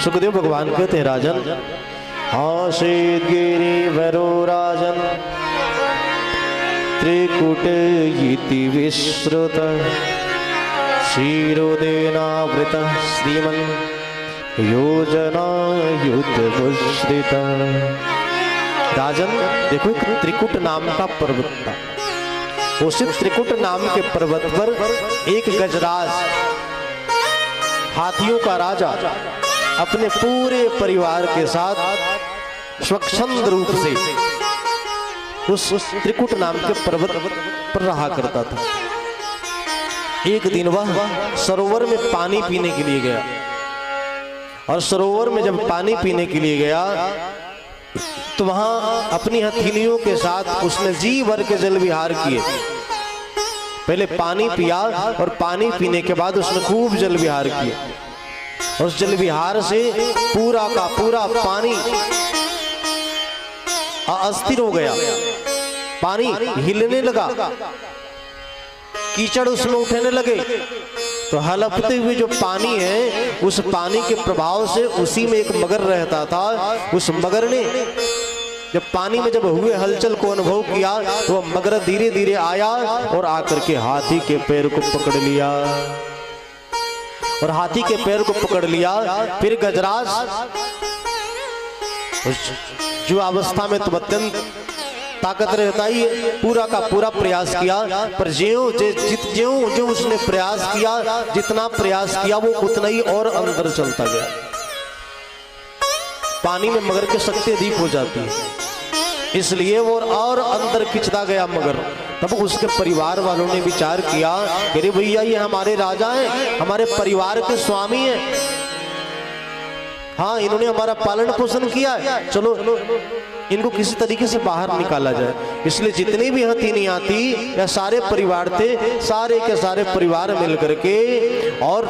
सुखदेव भगवान कहते हैं राजन, आसीत गिरिवरो राजन त्रिकुट इति विश्रुत क्षीरोदेनावृत श्रीमन् योजना युद्धभूषित। राजन देखो, एक त्रिकुट नाम का पर्वत था। उस त्रिकुट नाम के पर्वत पर एक गजराज, हाथियों का राजा, अपने पूरे परिवार के साथ स्वच्छंद रूप से उस त्रिकुट नाम के पर्वत पर रहा करता था। एक दिन वह सरोवर में पानी पीने के लिए गया, और सरोवर में जब पानी पीने के लिए गया तो वहां अपनी हथेलियों के साथ उसने जी भर के जल विहार किए। पहले पानी पिया और पानी पीने के बाद उसने खूब जल विहार किया। उस जल विहार से पूरा का पूरा पानी अस्थिर हो गया, पानी हिलने लगा, कीचड़ उसमें उठने लगे। तो हलपते हुए जो पानी है, उस पानी के प्रभाव से उसी में एक मगर रहता था। उस मगर ने जब पानी में जब हुए हलचल को अनुभव किया तो वह मगर धीरे धीरे आया और आकर के हाथी के पैर को पकड़ लिया, और हाथी के पैर को पकड़ लिया। फिर गजराज जो अवस्था में तो अत्यंत ताकत रहता ही पूरा का पूरा प्रयास किया, पर ज्यों उसने प्रयास किया, जितना प्रयास किया वो उतना ही और अंदर चलता गया। पानी में मगर की शक्ति अधिक हो जाती है, इसलिए वो और अंदर खिंचता गया मगर। तब उसके परिवार वालों ने विचार किया, अरे भैया ये हमारे राजा हैं, हमारे परिवार के स्वामी हैं, हाँ इन्होंने हमारा पालन पोषण किया है, चलो इनको किसी तरीके से बाहर निकाला जाए। इसलिए जितनी भी हथिनियां थी या सारे परिवार थे, सारे के सारे परिवार मिल करके और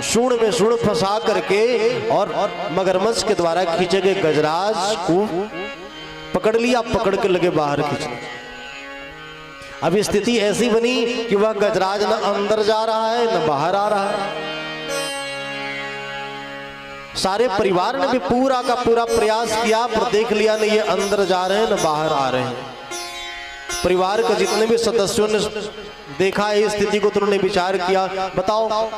सूंड में सूंड फंसा करके और मगरमच्छ के द्वारा खींचे गए गजराज को पकड़ लिया, पकड़ के लगे बाहर खींचने। अब स्थिति ऐसी बनी कि वह गजराज न अंदर जा रहा है न बाहर आ रहा है। सारे परिवार ने भी पूरा का पूरा प्रयास किया, पर देख लिया नहीं ये अंदर जा रहे हैं न बाहर आ रहे हैं। परिवार के जितने भी सदस्यों ने देखा है इस स्थिति को, तो उन्होंने विचार किया, बताओ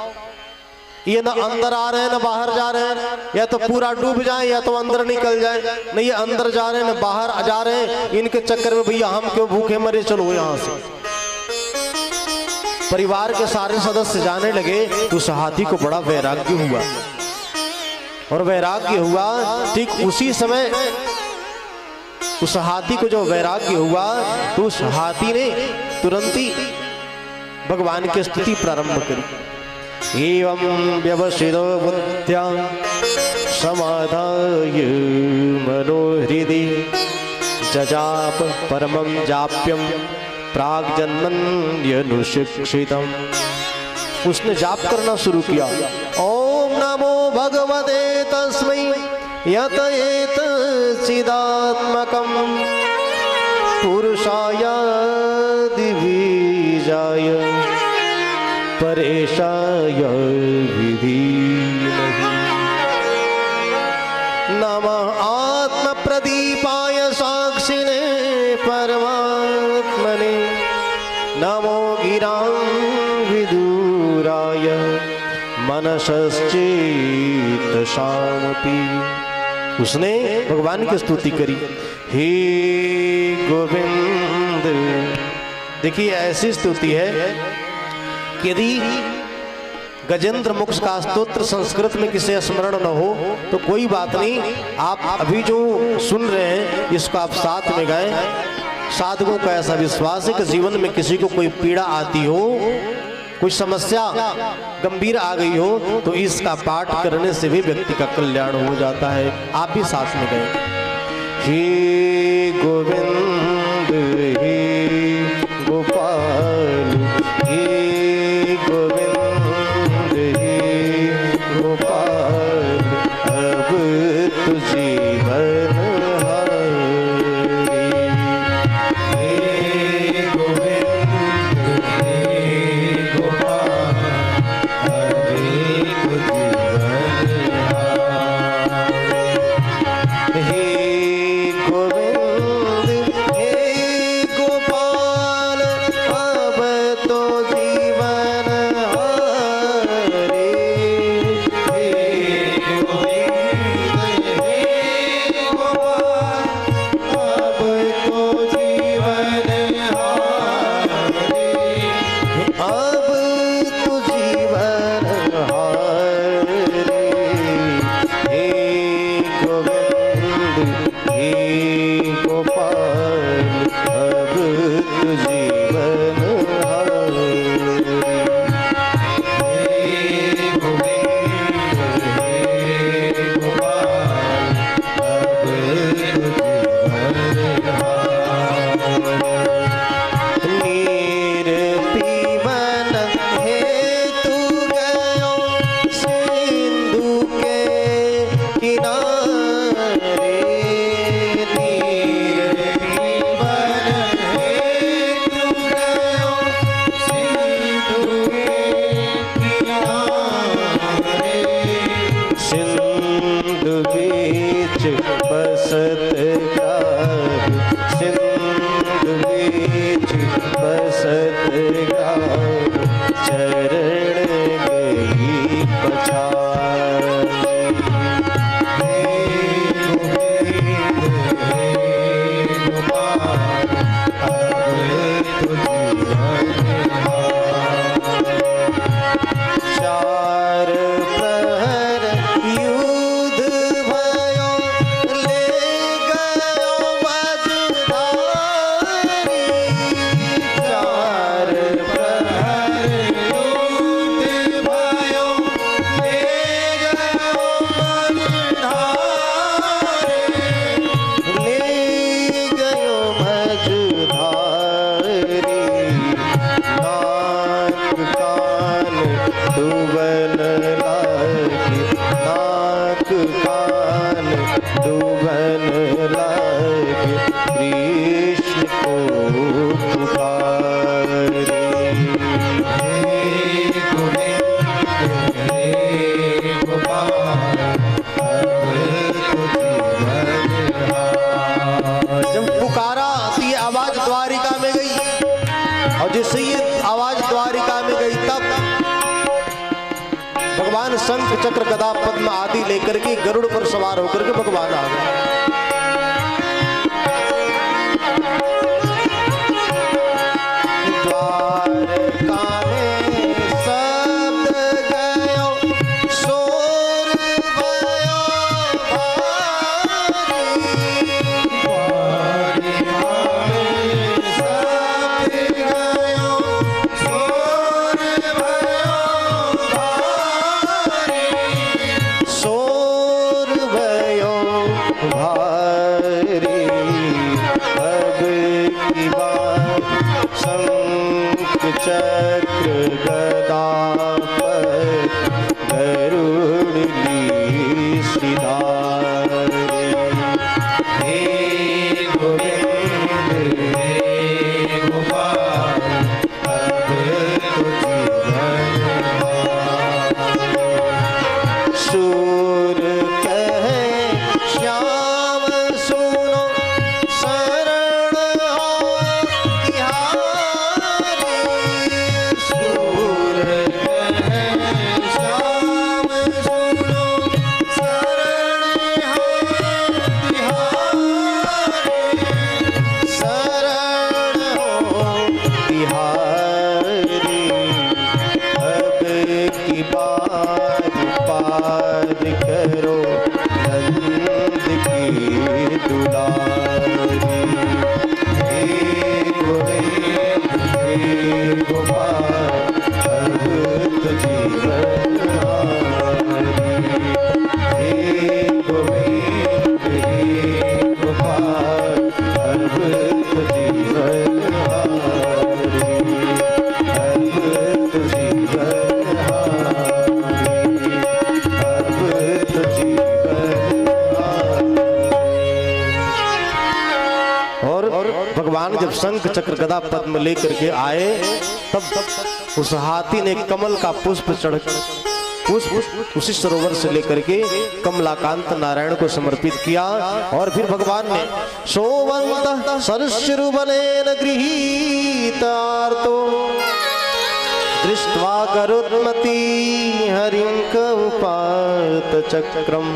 ये न अंदर आ रहे हैं न बाहर जा रहे हैं, या तो पूरा डूब जाए या तो अंदर निकल जाए, नहीं ये अंदर जा रहे हैं न बाहर जा रहे हैं, इनके चक्कर में भैया हम क्यों भूखे मरे, चलो यहां से। परिवार के सारे सदस्य जाने लगे तो उस हाथी को बड़ा वैराग्य हुआ, और वैराग्य हुआ ठीक उसी समय उस हाथी को जो वैराग्य हुआ तो उस हाथी ने तुरंत ही भगवान की स्तुति प्रारंभ करी। एवं व्यवसितो बुद्ध्या समाधाय मनोहृदि जजाप परमं जाप्यम प्राग्जन्मन्यनुशिक्षितम्। उसने जाप करना शुरू किया, ओम नमो भगवते तस्मै यत चिदात्मकं पुरुषाय दिव्याय परेशाय विधीमहि। नमः आत्म प्रदीपाय साक्षिणे परमात्मने, नमो गिरां विदुराय मनसश्चेत शामपि। उसने भगवान की स्तुति करी, हे गोविंद। देखिए ऐसी स्तुति है कि यदि गजेंद्र मोक्ष का स्तोत्र संस्कृत में किसी स्मरण न हो तो कोई बात नहीं, आप अभी जो सुन रहे हैं इसको आप साथ में गाएं। साधकों का ऐसा विश्वास है कि जीवन में किसी को कोई पीड़ा आती हो, कोई समस्या गंभीर आ गई हो, तो इसका पाठ करने से भी व्यक्ति का कल्याण हो जाता है। आप भी साथ में गए, हे गोविंद हे गोपाल, हे गोविंद हे गोपाल, अब तु जीवन किनारे सिंधु बीच बसत ग्राम, सिंधु बीच बसत ग्राम, चरण गई पछाड़। चार प्रहर युद्ध भयो, ले गयो मझधारी। चार प्रहर युद्ध भयो, ले गयो मझधारी। ले गयो मझधारी, नाक कान डूबन लागी, नाक कान डूबन लागी, कृष्ण को पुकारे। जब पुकारा तो ये आवाज द्वारिका में गई, और जैसे ये आवाज द्वारिका में गई तब भगवान शंख चक्र गदा पद्म आदि लेकर के गरुड़ पर सवार होकर के भगवान आ गए। द्वारका में शब्द गयो, शोर भयो भारी। द्वारका में शब्द गयो, शोर भयो भारी। शोर भयो भारी, अब की बात शंख चक्र गदा पर गरुड़ ली सिधारे। हे गोविंद हे गोपाल, अब तुझ सूर कहे श्याम सुनो, शरण हो तिहारी। सूर कहे श्याम सुनो, शरण हो तिहारी। शरण हो तिहारी, अब की बार पार करो नंद की दुलारी। हे गोविंद हे गोपाल, अब तो जीवन हारी। हे गोविंद हे गोपाल, अब तो जीवन हारी। अब तो जीवन हारी, अब तो जीवन हारी। और भगवान जब शंख चक्र गदा पद्म लेकर के आए तब उस हाथी ने कमल का पुष्प चढ़ उसी सरोवर से लेकर के कमलाकांत नारायण को समर्पित किया। और फिर भगवान ने सोवंत सरस्वरूपनेन गृहीतार्तो, दृष्ट्वा गरुत्मती हरिं कौपात चक्रम,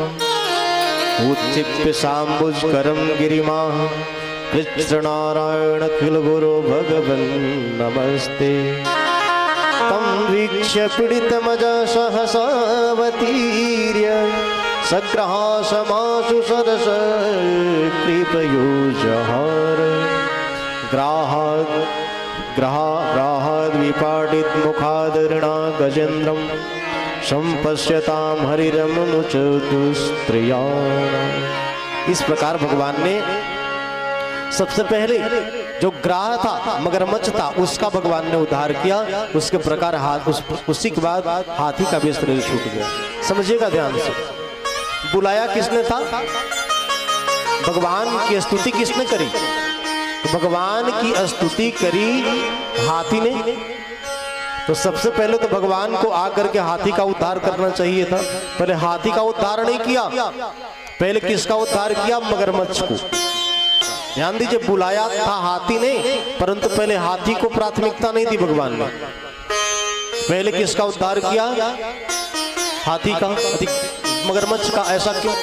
उच्चिप्य शाम्बुजकरं गिरिमा, कृष्णनारायण किल गुरु भगवन् नमस्ते। तं वीक्ष्य पीडितमजा सहसावतीर्य, सग्रहासमाशु सरस कृपयोजहार। ग्राहाद्विपाटित मुखादृणा गजेन्द्रं, संपश्यतां हरिरमुच दुस्त्रियाणाम्। इस प्रकार भगवान ने सबसे पहले जो ग्राह था, मगरमच्छ था, उसका भगवान ने उद्धार किया। उसके प्रकार उसी के बाद हाथी का भी शरीर छूट गया। समझिएगा ध्यान से। बुलाया किसने था? भगवान की स्तुति किसने करी? तो भगवान की स्तुति करी हाथी ने। तो सबसे पहले तो भगवान को आकर के हाथी का उद्धार करना चाहिए था। पहले हाथी का उद्धार नहीं किया, पहले किसका उद्धार किया? मगरमच्छ को। ध्यान दीजिए, बुलाया था हाथी ने, परंतु पहले हाथी को प्राथमिकता नहीं दी भगवान ने। पहले किसका उद्धार किया? हाथी का, मगरमच्छ का। ऐसा क्यों?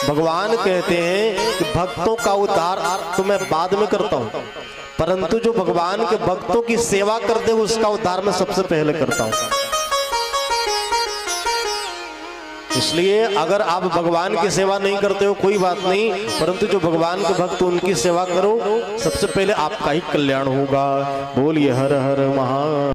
भगवान कहते हैं कि भक्तों का उद्धार तो मैं बाद में करता हूं, परंतु जो भगवान के भक्तों की सेवा करते हैं उसका उद्धार मैं सबसे पहले करता हूं। इसलिए अगर आप भगवान की सेवा नहीं करते हो कोई बात नहीं, परंतु जो भगवान के भक्त उनकी सेवा करो, सबसे पहले आपका ही कल्याण होगा। बोलिए हर हर महादेव।